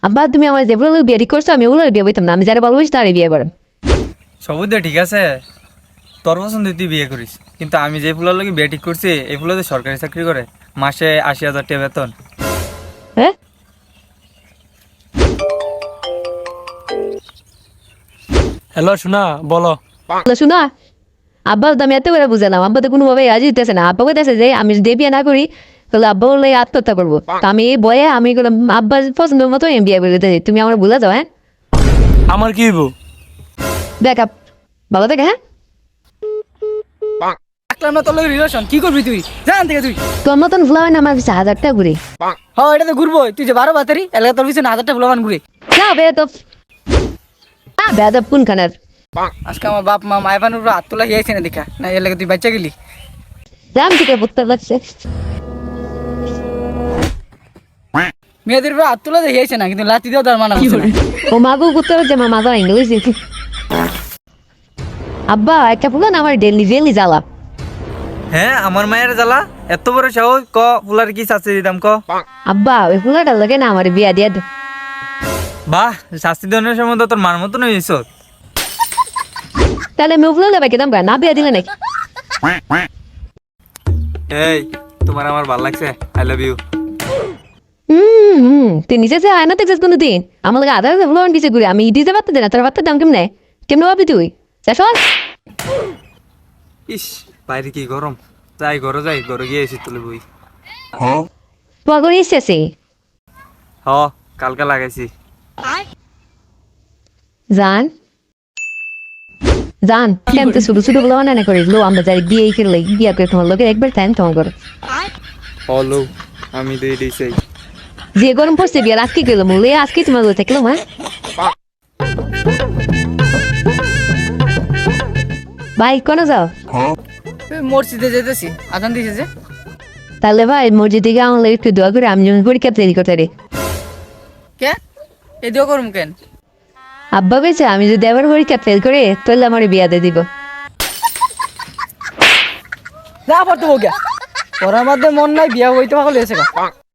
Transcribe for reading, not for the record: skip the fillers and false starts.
আব্বা তুমি আমার যেগুলো বিয়ে ঠিক করছো আমি ওগুলো বিয়ে বইতাম না, আমি যারা ভালোবাসি তারই বিয়ে করো। সবুজ ঠিক আছে, তোর পছন্দ তুই বিয়ে করিস, কিন্তু আমি যে ফুলার লোক বিয়ে ঠিক করছি এই ফুলা তো সরকারি চাকরি করে, মাসে ৮০,০০০ টাকা বেতন। হ্যাঁ হ্যালো শোনা বলো। শুনো, আব্বা তো আমি এত করে বুঝালাম, আব্বা তো কোনোভাবে রাজি দিতেছে না। আব্বা বলতেছে যে আমি যদি বিয়ে না করি তাহলে আব্বা বললে আত্মহত্যা করবো। তো আমি এই বয়ে আমি বললাম আব্বা পছন্দের মতো আমি বিয়ে করে দিতেছি, তুমি আমার বুঝা দাও। হ্যাঁ আমার কি হইব? দেখ বাবা দেখ। হ্যাঁ রাখলাম না তোর লগে রিলেশন, কি করবি তুই? জান থেকে তুই তোর মতন ভুলা হয় না আমার কাছে ১০০০ টাকা ঘুরে। হ এটা তো ঘুরবো, তুই যে 12 বাতারি এলাকা তোর পিছনে 1000টা ফুলবান ঘুরে। না বেদব, বেদব কোনখানের? আজকে আমার বাপ মা মাইবানুর উপর হাত তোলা হিয়াইছে না দেখা, না এর লাগে তুই বাচ্চা গেলি। রাম থেকে বুঝতে লাগছে মেয়েদের উপর হাত তোলা হিয়াইছে না, কিন্তু লাতি দিয়েও তার মানা করছে না। ও মাগো বুঝতে পারছে আমার মাথা আইন বুঝছি। আব্বা একটা ফুলা না আমার ডেলি ডেলি জ্বালা। হ্যাঁ আমার মায়ের জ্বালা, এত বড় সাহস, ক ফুলার কি শাস্তি দিতাম ক? আব্বা ওই ফুলাটা লাগে না আমার বিয়া দিয়ে দে। বাহ, শাস্তি দেওয়ার সময় তো তোর মার মতন হয়েছ। তাহলে আমি ফুলা নেবে কেতাম না বিয়া দিলে নাকি? এই তোমার আমার ভালো লাগছে, আই লাভ ইউ। তুই নিজে যে আয়না দেখছিস কোনোদিন? আমার লাগে আধার ফুলা দিছে ঘুরে, আমি দিতে পারতে না, তোর বার্তার দাম কেমনে কেমনে ভাবি তুই? চাষ ইস বাইরে কি গরম, যাই ঘরে গিয়ে এসে তুলে বই। তোমার করে এসেছে হ কালকে লাগাইছি। জান জান কেন তো শুধু শুধু বলো না করিস লো আমরা যাই বিয়ে করলে বিয়া করে তোমার লোকের একবার টাইম তোমার করে হলো আমি তো এটাই চাই। যে গরম পড়ছে বিয়ার আজকে গেলাম বলে আজকে তোমার লোক থাকলাম। হ্যাঁ ভাই কোন যাও? মসজিদে যেতেছি, আজান দিছে যে। তাহলে ভাই মসজিদ থেকে আমার একটু দোয়া করে আমি যেমন পরীক্ষা তৈরি করতে পারি। কে এ দিও করুম কেন? আব্বা বেছে আমি যদি আবার পরীক্ষা ফেল করে তাহলে আমার বিয়া দিয়ে দিব। যা পড়তে বউ গিয়া, পড়ার মধ্যে মন নাই, বিয়া হইতে পাগল হয়েছে গা।